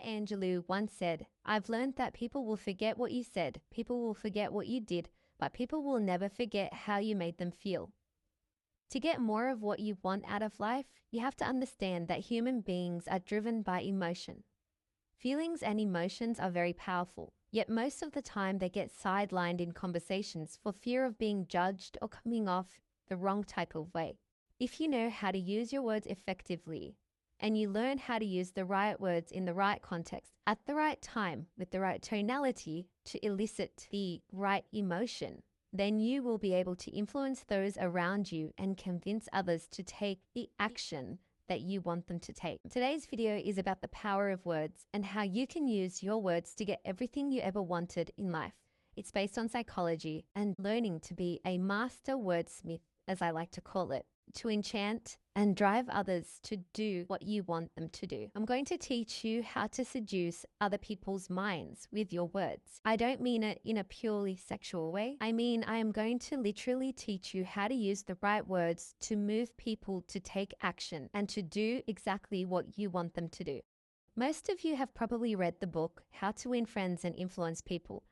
Angelou once said, "I've learned that people will forget what you said, people will forget what you did, but people will never forget how you made them feel." To get more of what you want out of life, you have to understand that human beings are driven by emotion. Feelings and emotions are very powerful, yet most of the time they get sidelined in conversations for fear of being judged or coming off the wrong type of way. If you know how to use your words effectively, and you learn how to use the right words in the right context, at the right time, with the right tonality to elicit the right emotion, then you will be able to influence those around you and convince others to take the action that you want them to take. Today's video is about the power of words and how you can use your words to get everything you ever wanted in life. It's based on psychology and learning to be a master wordsmith, as I like to call it, to enchant and drive others to do what you want them to do. I'm going to teach you how to seduce other people's minds with your words. I don't mean it in a purely sexual way. I mean, I am going to literally teach you how to use the right words to move people to take action and to do exactly what you want them to do. Most of you have probably read the book, How to Win Friends and Influence People,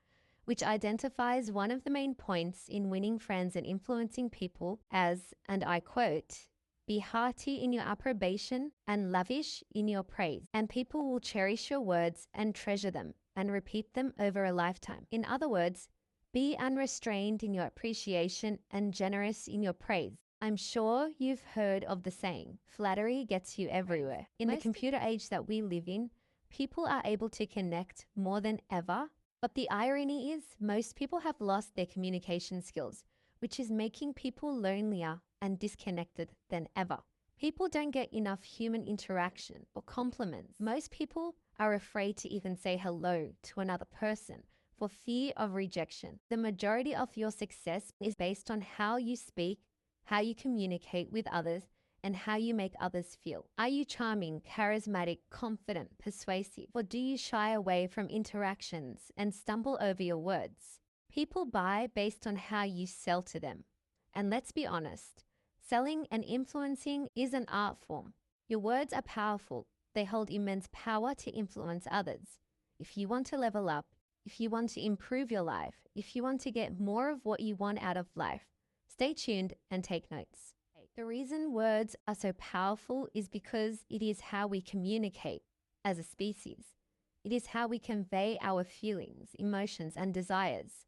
which identifies one of the main points in winning friends and influencing people as, and I quote, "Be hearty in your approbation and lavish in your praise, and people will cherish your words and treasure them and repeat them over a lifetime." In other words, be unrestrained in your appreciation and generous in your praise. I'm sure you've heard of the saying, flattery gets you everywhere. In the computer age that we live in, people are able to connect more than ever. But the irony is, most people have lost their communication skills, which is making people lonelier and disconnected than ever. People don't get enough human interaction or compliments. Most people are afraid to even say hello to another person for fear of rejection. The majority of your success is based on how you speak, how you communicate with others, and how you make others feel. Are you charming, charismatic, confident, persuasive, or do you shy away from interactions and stumble over your words? People buy based on how you sell to them. And let's be honest, selling and influencing is an art form. Your words are powerful. They hold immense power to influence others. If you want to level up, if you want to improve your life, if you want to get more of what you want out of life, stay tuned and take notes. The reason words are so powerful is because it is how we communicate as a species. It is how we convey our feelings, emotions, and desires.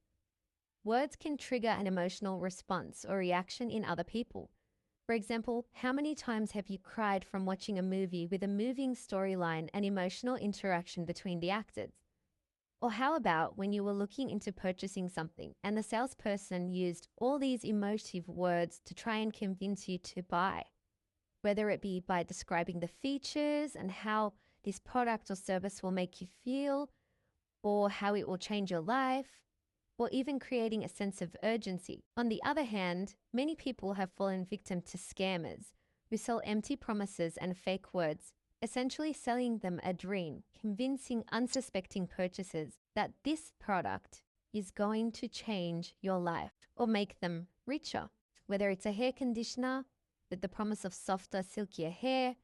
Words can trigger an emotional response or reaction in other people. For example, how many times have you cried from watching a movie with a moving storyline and emotional interaction between the actors? Or how about when you were looking into purchasing something and the salesperson used all these emotive words to try and convince you to buy? Whether it be by describing the features and how this product or service will make you feel, or how it will change your life, or even creating a sense of urgency. On the other hand, many people have fallen victim to scammers who sell empty promises and fake words, essentially selling them a dream, convincing unsuspecting purchasers that this product is going to change your life or make them richer. Whether it's a hair conditioner with the promise of softer, silkier hair,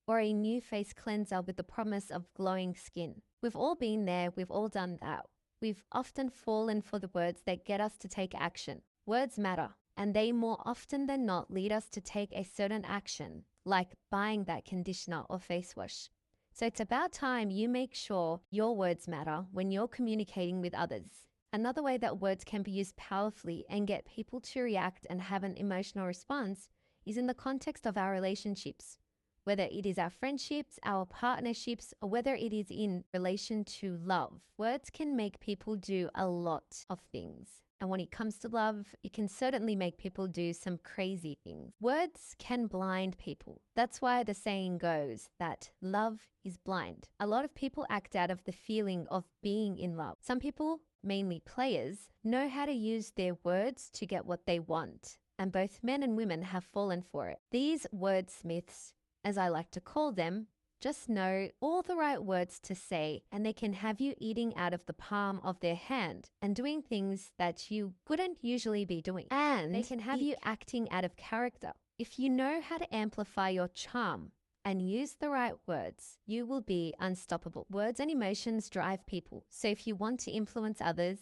or a new face cleanser with the promise of glowing skin. We've all been there, we've all done that. We've often fallen for the words that get us to take action. Words matter, and they more often than not lead us to take a certain action, like buying that conditioner or face wash. So it's about time you make sure your words matter when you're communicating with others. Another way that words can be used powerfully and get people to react and have an emotional response is in the context of our relationships. Whether it is our friendships, our partnerships, or whether it is in relation to love. Words can make people do a lot of things. And when it comes to love, it can certainly make people do some crazy things. Words can blind people. That's why the saying goes that love is blind. A lot of people act out of the feeling of being in love. Some people, mainly players, know how to use their words to get what they want. And both men and women have fallen for it. These wordsmiths, as I like to call them, just know all the right words to say, and they can have you eating out of the palm of their hand and doing things that you wouldn't usually be doing. And they can have you acting out of character. If you know how to amplify your charm and use the right words, you will be unstoppable. Words and emotions drive people. So if you want to influence others,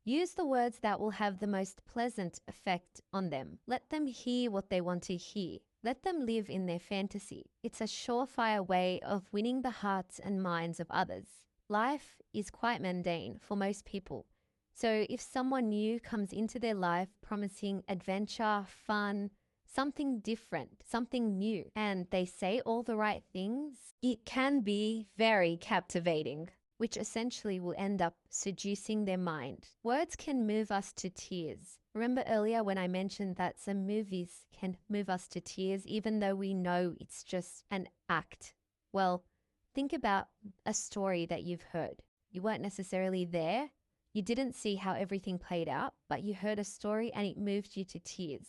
use the words that will have the most pleasant effect on them. Let them hear what they want to hear. Let them live in their fantasy. It's a surefire way of winning the hearts and minds of others. Life is quite mundane for most people. So if someone new comes into their life promising adventure, fun, something different, something new, and they say all the right things, it can be very captivating, which essentially will end up seducing their mind. Words can move us to tears. Remember earlier when I mentioned that some movies can move us to tears even though we know it's just an act? Well, think about a story that you've heard. You weren't necessarily there. You didn't see how everything played out, but you heard a story and it moved you to tears.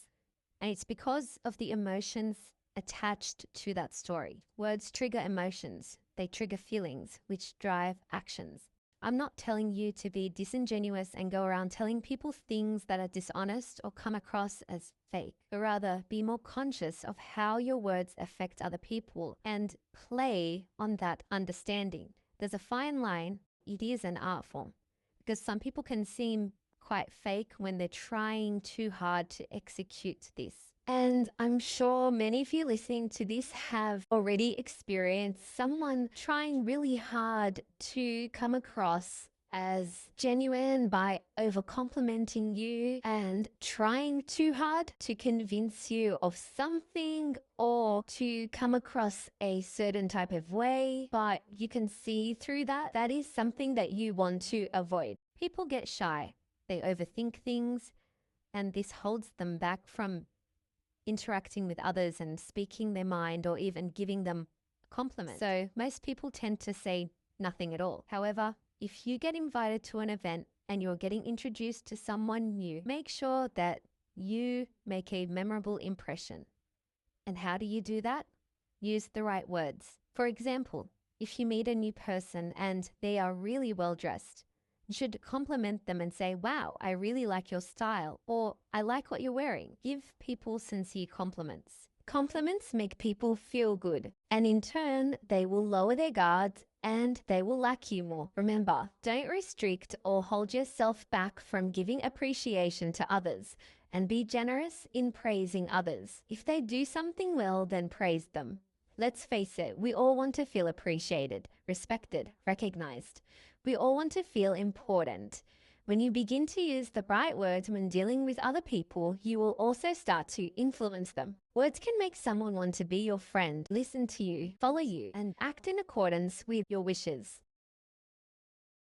And it's because of the emotions attached to that story. Words trigger emotions. They trigger feelings, which drive actions. I'm not telling you to be disingenuous and go around telling people things that are dishonest or come across as fake, but rather be more conscious of how your words affect other people and play on that understanding. There's a fine line. It is an art form because some people can seem quite fake when they're trying too hard to execute this. And I'm sure many of you listening to this have already experienced someone trying really hard to come across as genuine by over complimenting you and trying too hard to convince you of something or to come across a certain type of way, but you can see through that. That is something that you want to avoid. People get shy. They overthink things, and this holds them back from interacting with others and speaking their mind or even giving them a compliment. So most people tend to say nothing at all. However, if you get invited to an event and you're getting introduced to someone new, make sure that you make a memorable impression. And how do you do that? Use the right words. For example, if you meet a new person and they are really well dressed, you should compliment them and say, wow, I really like your style, or I like what you're wearing. Give people sincere compliments. Compliments make people feel good, and in turn, they will lower their guards and they will like you more. Remember, don't restrict or hold yourself back from giving appreciation to others, and be generous in praising others. If they do something well, then praise them. Let's face it, we all want to feel appreciated, respected, recognized. We all want to feel important. When you begin to use the right words when dealing with other people, you will also start to influence them. Words can make someone want to be your friend, listen to you, follow you, and act in accordance with your wishes.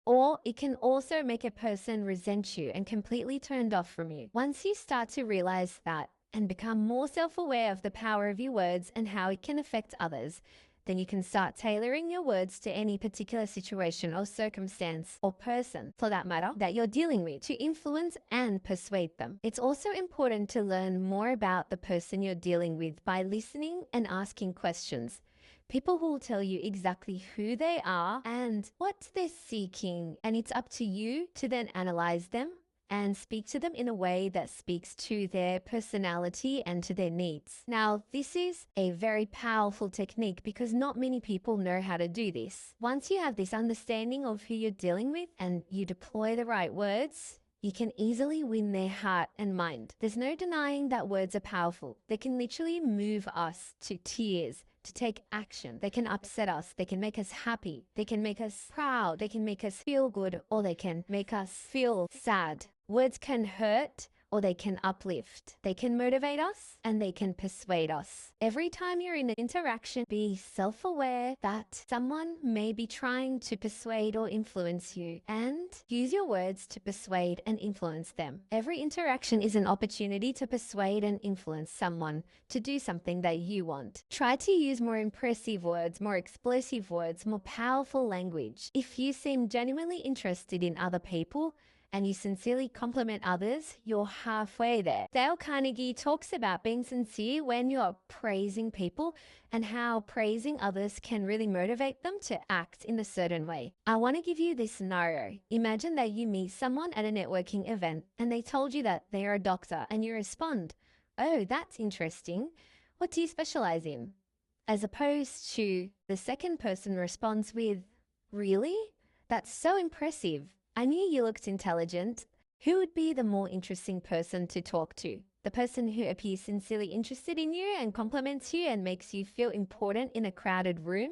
Or it can also make a person resent you and completely turned off from you. Once you start to realize that and become more self-aware of the power of your words and how it can affect others, then you can start tailoring your words to any particular situation or circumstance or person, for that matter, that you're dealing with to influence and persuade them. It's also important to learn more about the person you're dealing with by listening and asking questions. People will tell you exactly who they are and what they're seeking, and it's up to you to then analyze them and speak to them in a way that speaks to their personality and to their needs. Now, this is a very powerful technique because not many people know how to do this. Once you have this understanding of who you're dealing with and you deploy the right words, you can easily win their heart and mind. There's no denying that words are powerful. They can literally move us to tears, to take action. They can upset us. They can make us happy. They can make us proud. They can make us feel good, or they can make us feel sad. Words can hurt or they can uplift. They can motivate us and they can persuade us. Every time you're in an interaction, be self-aware that someone may be trying to persuade or influence you, and use your words to persuade and influence them. Every interaction is an opportunity to persuade and influence someone to do something that you want. Try to use more impressive words, more explosive words, more powerful language. If you seem genuinely interested in other people, and you sincerely compliment others, you're halfway there. Dale Carnegie talks about being sincere when you're praising people and how praising others can really motivate them to act in a certain way. I want to give you this scenario. Imagine that you meet someone at a networking event and they told you that they are a doctor, and you respond, "Oh, that's interesting. What do you specialize in?" as opposed to the second person responds with, "Really? That's so impressive. I knew you looked intelligent." Who would be the more interesting person to talk to? The person who appears sincerely interested in you and compliments you and makes you feel important in a crowded room?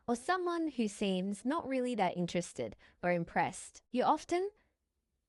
Or someone who seems not really that interested or impressed? You often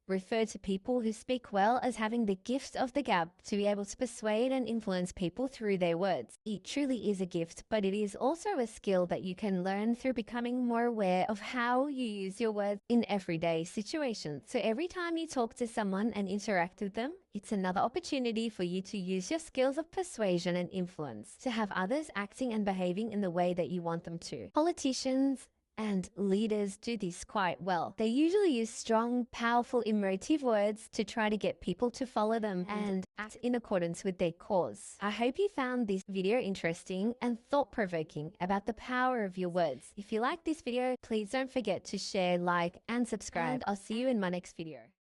refer to people who speak well as having the gift of the gab, to be able to persuade and influence people through their words. It truly is a gift, but it is also a skill that you can learn through becoming more aware of how you use your words in everyday situations. So every time you talk to someone and interact with them, it's another opportunity for you to use your skills of persuasion and influence to have others acting and behaving in the way that you want them to. Politicians and leaders do this quite well. They usually use strong, powerful, emotive words to try to get people to follow them and act in accordance with their cause. I hope you found this video interesting and thought-provoking about the power of your words. If you like this video, please don't forget to share, like, and subscribe. And I'll see you in my next video.